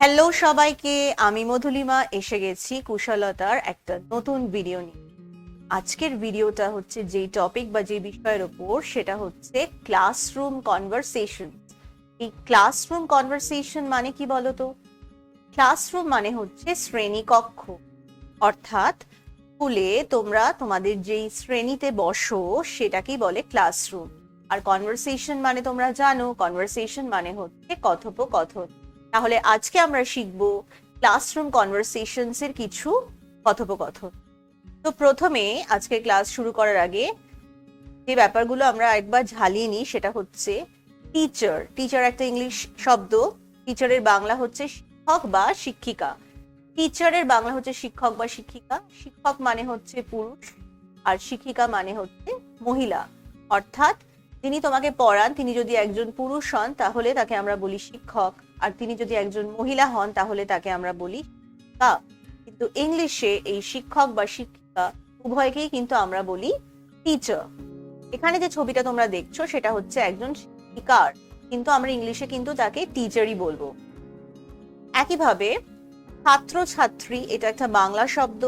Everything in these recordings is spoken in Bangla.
হ্যালো সবাইকে, আমি মধুলিমা এসে গেছি কুশলতার একটা নতুন ভিডিও নিয়ে। আজকের ভিডিওটা হচ্ছে যে টপিক বা যে বিষয়ের ওপর, সেটা হচ্ছে ক্লাসরুম কনভারসেশন। এই ক্লাসরুম কনভারসেশন মানে কি বলতো? ক্লাসরুম মানে হচ্ছে শ্রেণীকক্ষ, অর্থাৎ স্কুলে তোমরা তোমাদের যেই শ্রেণীতে বসো সেটাকেই বলে ক্লাসরুম। আর কনভারসেশন মানে তোমরা জানো, কনভারসেশন মানে হচ্ছে কথোপকথন। তাহলে আজকে আমরা শিখবো ক্লাসরুম কনভারসেশনস এর কিছু কথোপকথন। তো প্রথমে আজকে ক্লাস শুরু করার আগে যে ব্যাপারগুলো আমরা একবার ঝালিয়ে নিই সেটা হচ্ছে টিচার। টিচার একটা ইংলিশ শব্দ। টিচারের বাংলা হচ্ছে শিক্ষক বা শিক্ষিকা। টিচারের বাংলা হচ্ছে শিক্ষক বা শিক্ষিকা। শিক্ষক মানে হচ্ছে পুরুষ আর শিক্ষিকা মানে হচ্ছে মহিলা। অর্থাৎ তিনি তোমাকে পড়ান, তিনি যদি একজন পুরুষ হন তাহলে তাকে আমরা বলি শিক্ষক, আর তিনি যদি একজন মহিলা হন তাহলে তাকে আমরা বলি শিক্ষিকা। কিন্তু ইংলিশে এই শিক্ষক বা শিক্ষিকা উভয়কেই কিন্তু আমরা বলি টিচার। এখানে যে ছবিটা তোমরা দেখছো সেটা হচ্ছে একজন শিক্ষিকার, কিন্তু আমরা ইংলিশে কিন্তু তাকে টিচারই বলবো। একইভাবে ছাত্র ছাত্রী, এটা একটা বাংলা শব্দ।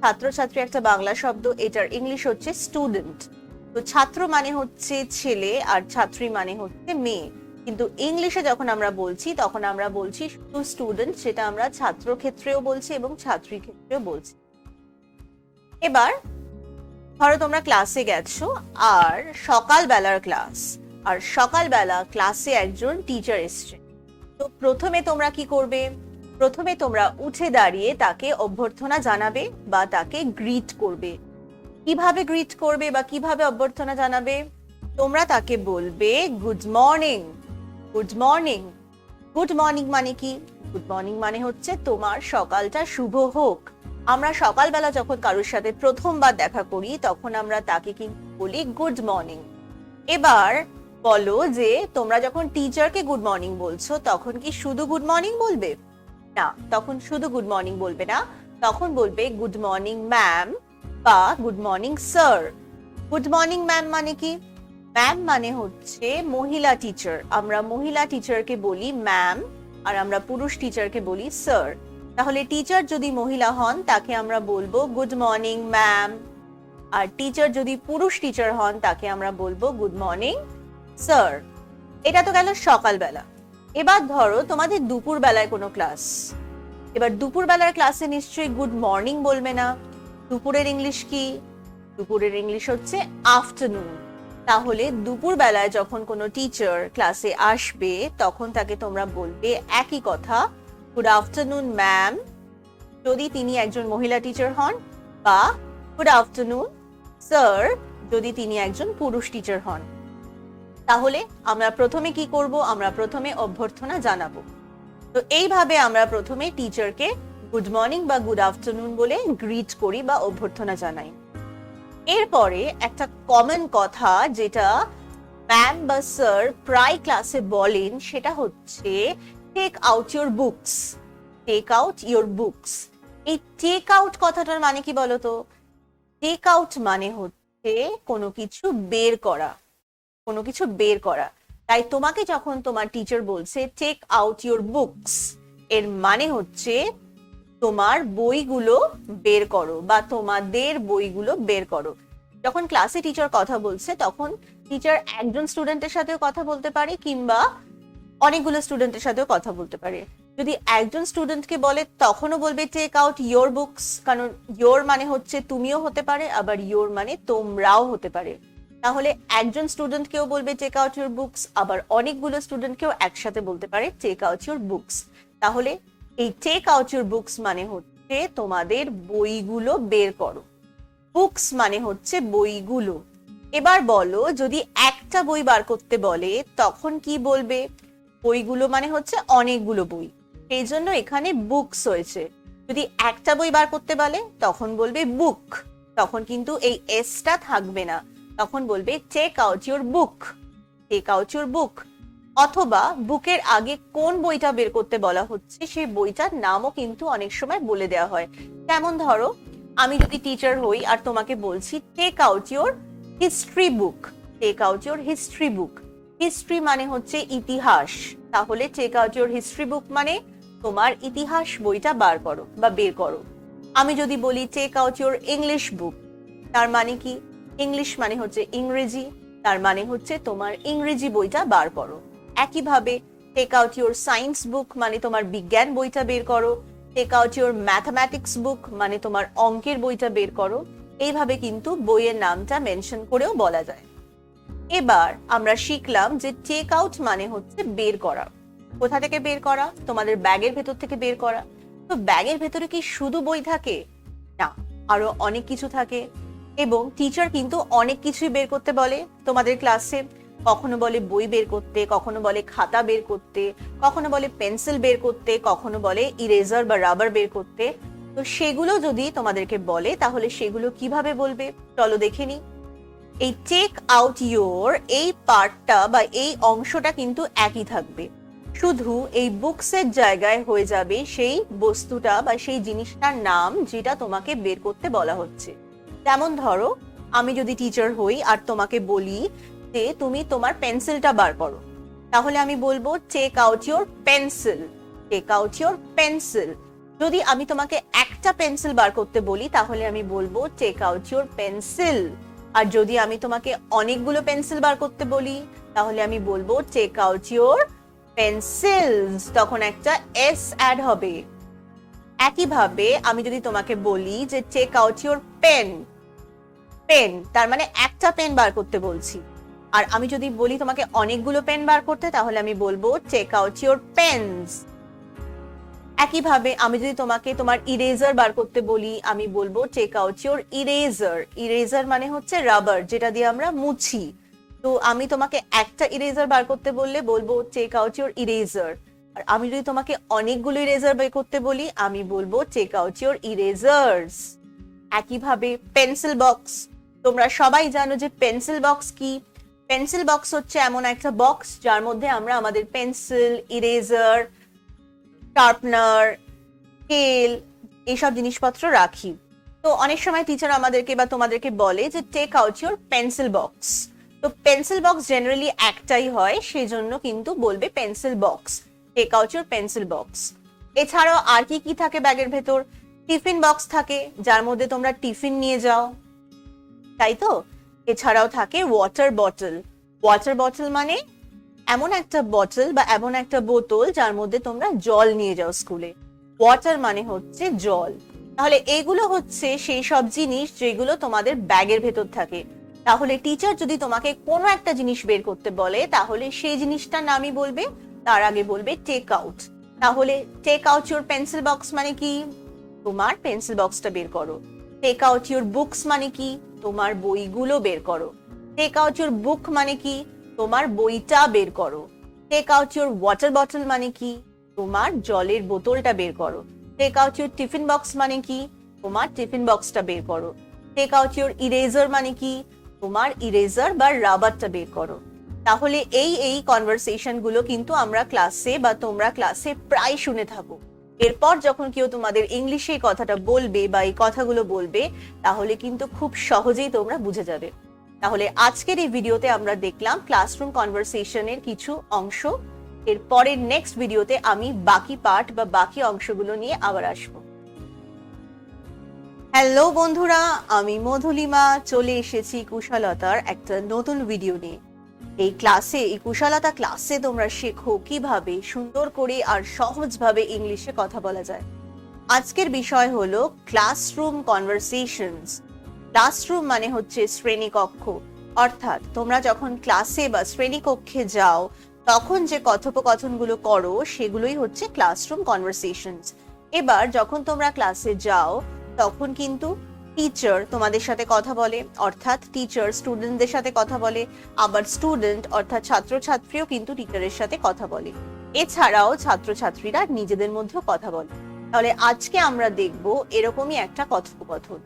ছাত্র ছাত্রী একটা বাংলা শব্দ, এটার ইংলিশ হচ্ছে স্টুডেন্ট। তো ছাত্র মানে হচ্ছে ছেলে আর ছাত্রী মানে হচ্ছে মেয়ে, কিন্তু ইংলিশে যখন আমরা বলছি তখন আমরা বলছি শুধু স্টুডেন্ট, সেটা আমরা ছাত্র ক্ষেত্রেও বলছি এবং ছাত্রীর ক্ষেত্রেও বলছি। এবার ধরো তোমরা ক্লাসে গেছো, আর সকালবেলার ক্লাস, আর সকালবেলা ক্লাসে একজন টিচার এসছে। তো প্রথমে তোমরা কি করবে? প্রথমে তোমরা উঠে দাঁড়িয়ে তাকে অভ্যর্থনা জানাবে বা তাকে গ্রিট করবে। কিভাবে গ্রিট করবে বা কিভাবে অভ্যর্থনা জানাবে? তোমরা তাকে বলবে good morning. Good morning. Good morning মানে কি? গুড মর্নিং মানে হচ্ছে তোমার সকালটা শুভ হোক। আমরা সকালবেলা যখন কারোর সাথে প্রথমবার দেখা করি তখন আমরা তাকে কিন্তু বলি গুড মর্নিং। এবার বলো যে তোমরা যখন টিচারকে গুড মর্নিং বলছো তখন কি শুধু গুড মর্নিং বলবে? না, তখন শুধু গুড মর্নিং বলবে না, তখন বলবে গুড মর্নিং ম্যাম বা good morning sir. Good morning ma'am মানে কি? ম্যাম মানে হচ্ছে মহিলা টিচার। আমরা মহিলা টিচারকে বলি ম্যাম, আর আমরা পুরুষ টিচারকে বলি স্যার। তাহলে টিচার যদি মহিলা হন তাকে আমরা বলবো গুড মর্নিং ম্যাম, আর টিচার যদি পুরুষ টিচার হন তাকে আমরা বলবো গুড মর্নিং স্যার। এটা তো গেল সকালবেলা। এবার ধরো তোমাদের দুপুর বেলায় কোনো ক্লাস। এবার দুপুর বেলার ক্লাসে নিশ্চয়ই গুড মর্নিং বলবে না। দুপুরের ইংলিশ কি? দুপুরের ইংলিশ হচ্ছে আফটারনুন। তাহলে দুপুর বেলায় যখন কোনো টিচার ক্লাসে আসবে তখন তাকে তোমরা বলবে একই কথা, গুড আফটারনুন ম্যাম, যদি তিনি একজন মহিলা টিচার হন, বা গুড আফটারনুন স্যার যদি তিনি একজন পুরুষ টিচার হন। তাহলে আমরা প্রথমে কি করব? আমরা প্রথমে অভ্যর্থনা জানাবো। তো এইভাবে আমরা প্রথমে টিচারকে গুড মর্নিং বা গুড আফটারনুন বলে গ্রিট করি বা অভ্যর্থনা জানাই। এরপরে একটা কমন কথা যেটা ম্যাম বা স্যার প্রায় ক্লাসে বলেন সেটা হচ্ছে take out your books. Take out your books. এই টেক আউট কথাটার মানে কি বলতো? টেক আউট মানে হচ্ছে কোনো কিছু বের করা, কোনো কিছু বের করা। তাই তোমাকে যখন তোমার টিচার বলছে টেক আউট ইউর বুকস, এর মানে হচ্ছে তোমার বইগুলো বের করো বা তোমাদের বইগুলো বের করো। যখন ক্লাসে টিচার কথা বলছে তখন টিচার একজন স্টুডেন্টের সাথেও কথা বলতে পারে কিংবা অনেকগুলো স্টুডেন্টের সাথেও কথা বলতে পারে। যদি একজন স্টুডেন্টকে বলে তখনও বলবে টেক আউট ইয়োর বুকস, কারণ ইয়োর মানে হচ্ছে তুমিও হতে পারে, আবার ইয়োর মানে তোমরাও হতে পারে। তাহলে একজন স্টুডেন্টকেও বলবে টেক আউট ইউর বুকস, আবার অনেকগুলো স্টুডেন্টকেও একসাথে বলতে পারে টেক আউট ইউর বুকস। তাহলে এই টেক আউট ইউর বুকস মানে হচ্ছে তোমাদের বইগুলো বের করো। বুকস মানে হচ্ছে বইগুলো। এবার বলো যদি একটা বই বার করতে বলে তখন কি বলবে? বইগুলো মানে হচ্ছে অনেকগুলো বই, সেই জন্য এখানে বুকস হয়েছে। যদি একটা বই বার করতে বলে তখন বলবে বুক, তখন কিন্তু এই এসটা থাকবে না, তখন বলবে take out your book, take out your book. অথবা বুকের আগে কোন বইটা বের করতে বলা হচ্ছে সেই বইটার নামও কিন্তু অনেক সময় বলে দেওয়া হয়। যেমন ধরো আমি যদি টিচার হই আর তোমাকে বলছি take out your history book, take out your history book. History মানে হচ্ছে ইতিহাস, তাহলে take out your history book মানে তোমার ইতিহাস বইটা বার করো বা বের করো। আমি যদি বলি take out your English book, তার মানে কি? ইংলিশ মানে হচ্ছে ইংরেজি, তার মানে হচ্ছে তোমার ইংরেজি বইটা বার করো। একইভাবে take out your science book মানে তোমার বিজ্ঞান বইটা বের করো। Take out your mathematics book মানে তোমার অঙ্কের বইটা বের করো। এইভাবে কিন্তু বইয়ের নামটা মেনশন করেও বলা যায়। এবার আমরা শিখলাম যে টেক আউট মানে হচ্ছে বের করা। কোথা থেকে বের করা? তোমাদের ব্যাগের ভেতর থেকে বের করা। তো ব্যাগের ভেতরে কি শুধু বই থাকে? না, আরো অনেক কিছু থাকে। এবং টিচার কিন্তু অনেক কিছুই বের করতে বলে তোমাদের ক্লাসে। কখনো বলে বই বের করতে, কখনো বলে খাতা বের করতে, কখনো বলে পেন্সিল বের করতে, কখনো বলে ইরেজার বা রাবার বের করতে। তো সেগুলো যদি তোমাদেরকে বলে তাহলে সেগুলো কিভাবে বলবে চলো দেখে নি। এই টেক আউট ইউর এই পার্টটা বা এই অংশটা কিন্তু একই থাকবে, শুধু এই বুকসের জায়গায় হয়ে যাবে সেই বস্তুটা বা সেই জিনিসটার নাম যেটা তোমাকে বের করতে বলা হচ্ছে। যেমন ধরো, আমি যদি টিচার হই আর তোমাকে বলি যে তুমি তোমার পেন্সিলটা বার করো, তাহলে আমি বলবো take out your pencil, take out your pencil. যদি আমি তোমাকে একটা পেন্সিল বার করতে বলি তাহলে আমি বলবো টেক আউট ইউর পেন্সিল। আর যদি আমি তোমাকে অনেকগুলো পেন্সিল বার করতে বলি তাহলে আমি বলবো টেক আউট ইউর পেন্সিলস, তখন একটা এস অ্যাড হবে। একইভাবে আমি যদি তোমাকে বলি যে take out your pen, pen তার মানে একটা পেন বার করতে বলছি। আর আমি যদি বলি তোমাকে অনেকগুলো পেন বার করতে তাহলে আমি বলবো টেক আউট ইউর পেনস। একইভাবে আমি যদি তোমাকে তোমার ইরেজার বার করতে বলি আমি বলবো take out your eraser. Eraser মানে হচ্ছে রাবার, যেটা দিয়ে আমরা মুছি। তো আমি তোমাকে একটা ইরেজার বার করতে বললে বলবো টেক আউট ইউর ইরেজার। আর আমি যদি তোমাকে অনেকগুলো ইরেজার বের করতে বলি আমি বলবো টেক আউট ইউর ইরেজার্স। একইভাবে পেন্সিল বক্স, তোমরা সবাই জানো যে পেন্সিল বক্স কি। পেন্সিল বক্স হচ্ছে এমন একটা বক্স যার মধ্যে আমরা আমাদের পেন্সিল, ইরেজার, শার্পনার, স্কেল এইসব জিনিসপত্র রাখি। তো অনেক সময় টিচার আমাদেরকে বা তোমাদেরকে বলে যে take out your pencil box. তো পেন্সিল বক্স জেনারেলি একটাই হয়, সেই জন্য কিন্তু বলবে pencil box, take out your pencil box. এছাড়াও আর কি কি থাকে ব্যাগের ভেতর? টিফিন বক্স থাকে যার মধ্যে তোমরা টিফিন নিয়ে যাও, তাই তো? এছাড়াও থাকে ওয়াটার বটল। ওয়াটার বটল মানে এমন একটা বটল বা এমন একটা বোতল যার মধ্যে তোমরা জল নিয়ে যাও স্কুলে। ওয়াটার মানে হচ্ছে জল। তাহলে এগুলো হচ্ছে সেই সব জিনিস যেগুলো তোমাদের ব্যাগের ভেতর থাকে। তাহলে টিচার যদি তোমাকে কোনো একটা জিনিস বের করতে বলে তাহলে সেই জিনিসটার নামই বলবে, তার আগে বলবে টেক আউট। তাহলে take out your pencil box মানে কি? তোমার পেন্সিল বক্সটা বের করো। টেক আউট ইউর বুকস মানে কি? তোমার বইগুলো বের করো। টেক আউট ইউর বুক মানে কি? তোমার বইটা বের করো। Take out your water bottle মানে কি? তোমার জলের বোতলটা বের করো। Take out your tiffin box মানে কি? তোমার টিফিন বক্সটা বের করো। টেক আউট ইউর ইরেজার মানে কি? তোমার ইরেজার বা রাবারটা বের করো। তাহলে এই কনভারসেশন গুলো কিন্তু আমরা ক্লাসে বা তোমরা ক্লাসে প্রায় শুনে থাকো। এরপর যখন কেউ তোমাদের ইংলিশে এই কথাটা বলবে বা এই কথাগুলো বলবে তাহলে কিন্তু খুব সহজেই তোমরা বুঝে যাবে। তাহলে আজকের এই ভিডিওতে আমরা দেখলাম ক্লাসরুম কনভারসেশনের কিছু অংশ। এর পরের নেক্সট ভিডিওতে আমি বাকি পার্ট বা বাকি অংশগুলো নিয়ে আবার আসবো। হ্যালো বন্ধুরা, আমি মধুলিমা চলে এসেছি কুশলতার একটা নতুন ভিডিও নিয়ে। এই কুশলতা ক্লাসে তোমরা শেখো কিভাবে সুন্দর করে আর সহজভাবে ইংলিশে কথা বলা যায়। আজকের বিষয় হলো ক্লাসরুম কনভারসেশনস। ক্লাসরুম মানে হচ্ছে শ্রেণীকক্ষ, অর্থাৎ তোমরা যখন ক্লাসে বা শ্রেণীকক্ষে যাও তখন যে কথোপকথনগুলো করো সেগুলোই হচ্ছে ক্লাসরুম কনভারসেশনস। এবার যখন তোমরা ক্লাসে যাও তখন কিন্তু টিচার তোমাদের সাথে কথা বলে, অর্থাৎ টিচার স্টুডেন্টদের সাথে কথা বলে, আবার স্টুডেন্ট অর্থাৎ ছাত্রছাত্রীও কিন্তু টিচারের সাথে কথা বলে। এছাড়াও ছাত্রছাত্রীরা নিজেদের মধ্যেও কথা বলে। তাহলে আজকে আমরা দেখব এরকমই একটা কথোপকথন।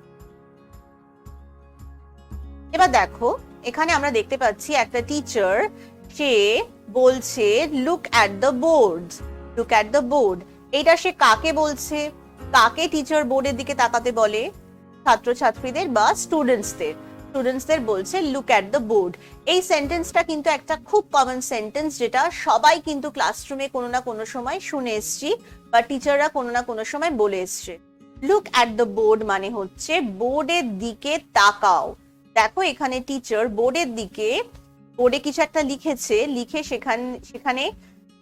এবার দেখো, এখানে আমরা দেখতে পাচ্ছি একটা টিচার, সে বলছে look at the board, look at the board. এইটা সে কাকে বলছে? কাকে টিচার বোর্ডের দিকে তাকাতে বলে? ছাত্রছাত্রীদের বা স্টুডেন্টসদের। স্টুডেন্টসদের বলছে লুক অ্যাট দ্য বোর্ড। এই সেন্টেন্সটা কিন্তু একটা খুব কমন সেন্টেন্স, যেটা সবাই কিন্তু ক্লাসরুমে কোনো না কোনো সময় শুনে এসছি বা টিচাররা কোনো না কোনো সময় বলে এসছে। লুক অ্যাট দ্য বোর্ড মানে হচ্ছে বোর্ডের দিকে তাকাও। দেখো এখানে টিচার বোর্ডের দিকে, বোর্ডে কিছু একটা লিখেছে, লিখে সেখানে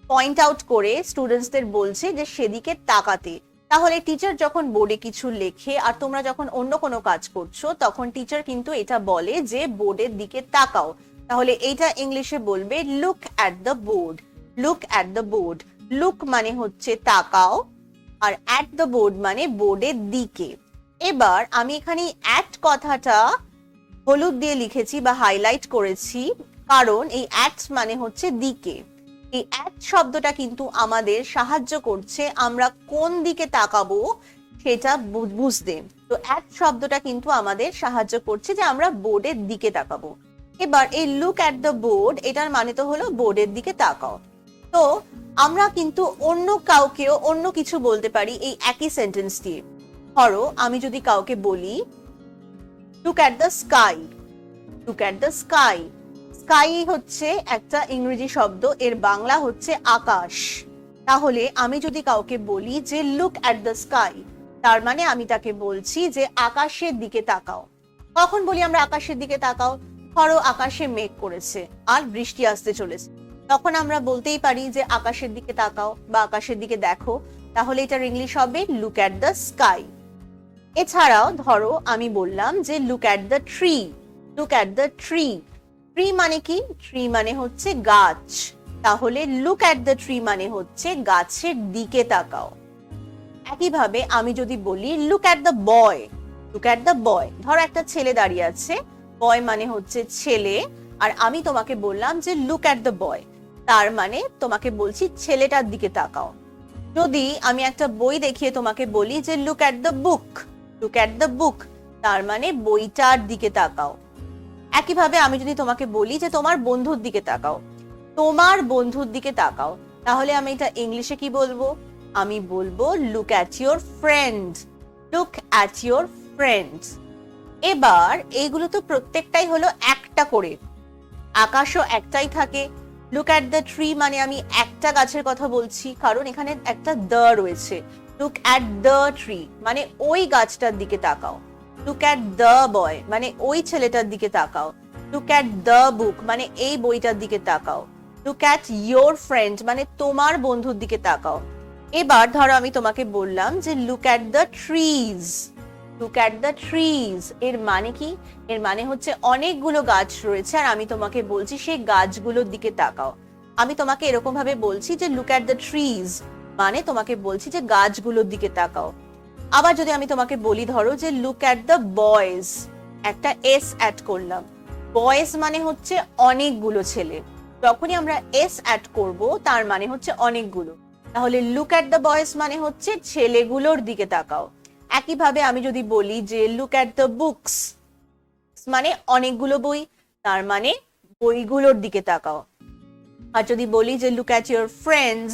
পয়েন্ট আউট করে স্টুডেন্টসদের বলছে যে সেদিকে তাকাতে। তাহলে টিচার যখন বোর্ডে কিছু লেখে আর তোমরা যখন অন্য কোনো কাজ করছো, তখন টিচার কিন্তু এটা বলে যে বোর্ডের দিকে তাকাও। তাহলে এইটা ইংলিশে বলবে look at the board. Look at the board. Look মানে হচ্ছে তাকাও, আর অ্যাট দ্য বোর্ড মানে বোর্ডের দিকে। এবার আমি এখানে অ্যাট কথাটা হলুদ দিয়ে লিখেছি বা হাইলাইট করেছি, কারণ এই অ্যাট মানে হচ্ছে দিকে। এই অ্যাট শব্দটা কিন্তু আমাদের সাহায্য করছে আমরা কোন দিকে তাকাবো সেটা বুঝতে। তো অ্যাট শব্দটা কিন্তু আমাদের সাহায্য করছে যে আমরা বোর্ডের দিকে তাকাবো। এবার এই লুক অ্যাট দ্য বোর্ড, এটার মানে তো হলো বোর্ডের দিকে তাকাও। তো আমরা কিন্তু অন্য কাউকেও অন্য কিছু বলতে পারি এই একই সেন্টেন্স দিয়ে। ধরো আমি যদি কাউকে বলি look at the sky. Look at the sky. Sky হচ্ছে একটা ইংরেজি শব্দ, এর বাংলা হচ্ছে আকাশ। তাহলে আমি যদি কাউকে বলি যে লুক অ্যাট দ্য স্কাই, তার মানে আমি তাকে বলছি যে আকাশের দিকে তাকাও। কখন বলি আমরা আকাশের দিকে তাকাও? ধরো আকাশে মেঘ করেছে আর বৃষ্টি আসতে চলেছে, তখন আমরা বলতেই পারি যে আকাশের দিকে তাকাও বা আকাশের দিকে দেখো। তাহলে এটার ইংলিশ হবে লুক অ্যাট দ্য স্কাই। এছাড়াও ধরো আমি বললাম যে look at the tree. Look at the tree. Tree মানে কি? ট্রি মানে হচ্ছে গাছ। তাহলে লুক অ্যাট দ্য ট্রি মানে হচ্ছে গাছের দিকে তাকাও। একইভাবে আমি যদি বলি look at the boy. Look at the boy. ধরো একটা ছেলে দাঁড়িয়ে আছে, বয় মানে হচ্ছে ছেলে, আর আমি তোমাকে বললাম যে লুক অ্যাট দ্য বয়, তার মানে তোমাকে বলছি ছেলেটার দিকে তাকাও। যদি আমি একটা বই দেখিয়ে তোমাকে বলি যে look at the book, look at the book, তার মানে বইটার দিকে তাকাও। একইভাবে আমি যদি তোমাকে বলি যে তোমার বন্ধুর দিকে তাকাও, তোমার বন্ধুর দিকে তাকাও, তাহলে আমি এটা ইংলিশে কি বলবো? আমি বলবো look at your friend. Look at your friend. এবার এইগুলো তো প্রত্যেকটাই হলো একটা করে, আকাশও একটাই থাকে। লুক অ্যাট দ্য ট্রি মানে আমি একটা গাছের কথা বলছি, কারণ এখানে একটা দ্য রয়েছে। লুক অ্যাট দ্য ট্রি মানে ওই গাছটার দিকে তাকাও। লুক অ্যাট দ্য বয় মানে ওই ছেলেটার দিকে তাকাও। লুক অ্যাট দ্য বুক মানে এই বইটার দিকে তাকাও। লুক অ্যাট ইয়োর ফ্রেন্ড মানে তোমার বন্ধুর দিকে তাকাও। এবার ধরো আমি তোমাকে বললাম যে look at the trees. Look at the trees এর মানে কি? এর মানে হচ্ছে অনেকগুলো গাছ রয়েছে আর আমি তোমাকে বলছি সেই গাছগুলোর দিকে তাকাও। আমি তোমাকে এরকম ভাবে বলছি যে লুক অ্যাট দ্য ট্রিজ, মানে তোমাকে বলছি যে গাছগুলোর দিকে তাকাও। আবার যদি আমি তোমাকে বলি ধরো যে লুক অ্যাট দ্য বয়েজ, একটা এস অ্যাড করলাম। বয়েজ মানে হচ্ছে অনেকগুলো ছেলে, যখনই আমরা এস অ্যাড করব তার মানে হচ্ছে অনেকগুলো। তাহলে লুক অ্যাট দ্য বয়েজ মানে হচ্ছে ছেলেগুলোর দিকে তাকাও। একইভাবে আমি যদি বলি যে লুক অ্যাট দ্য বুকস মানে অনেকগুলো বই, তার মানে বইগুলোর দিকে তাকাও। আর যদি বলি যে look at your friends,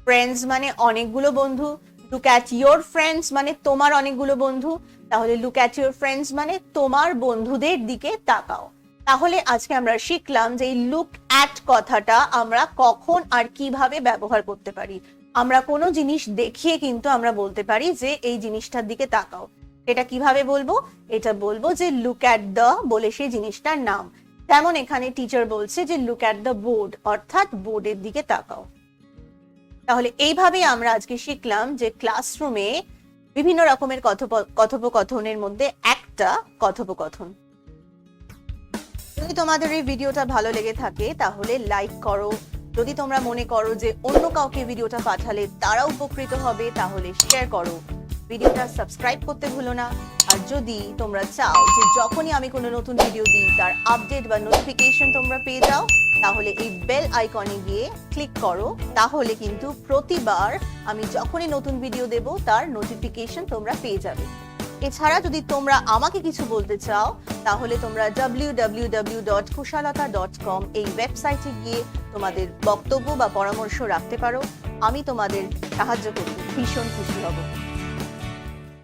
friends মানে অনেকগুলো বন্ধু, লুক অ্যাট ইউর ফ্রেন্ডস মানে তোমার অনেকগুলো বন্ধু, তাহলে লুক অ্যাট ইউর ফ্রেন্ডস মানে তোমার বন্ধুদের দিকে তাকাও। তাহলে আজকে আমরা শিখলাম যে এই লুক অ্যাট কথাটা আমরা কখন আর কিভাবে ব্যবহার করতে পারি। আমরা কোনো জিনিস দেখিয়ে কিন্তু আমরা বলতে পারি যে এই জিনিসটার দিকে তাকাও। এটা কিভাবে বলবো? এটা বলবো যে লুক অ্যাট দ্য বলে সেই জিনিসটার নাম। তেমন এখানে টিচার বলছে যে লুক অ্যাট দ্য বোর্ড, অর্থাৎ বোর্ডের দিকে তাকাও। তাহলে এইভাবেই আমরা আজকে শিখলাম যে ক্লাসরুমে বিভিন্ন রকমের কথোপকথনের মধ্যে একটা কথোপকথন। যদি তোমাদের এই ভিডিওটা ভালো লেগে থাকে তাহলে লাইক করো। যদি তোমরা মনে করো যে অন্য কাউকে ভিডিওটা পাঠালে তারা উপকৃত হবে তাহলে শেয়ার করো। ভিডিওটা সাবস্ক্রাইব করতে ভুলো না। আর যদি তোমরা চাও যে যখনই আমি কোনো নতুন ভিডিও দিই তার আপডেট বা নোটিফিকেশন তোমরা পেয়ে যাও, তাহলে এই বেল আইকনে গিয়ে ক্লিক করো। তাহলে কিন্তু প্রতিবার আমি যখনই নতুন ভিডিও দেব তার নোটিফিকেশন তোমরা পেয়ে যাবে। এছাড়া যদি তোমরা আমাকে কিছু বলতে চাও তাহলে তোমরা www.kushalata.com এই ওয়েবসাইটে গিয়ে তোমাদের বক্তব্য বা পরামর্শ রাখতে পারো। আমি তোমাদের সাহায্য করতে ভীষণ খুশি হব।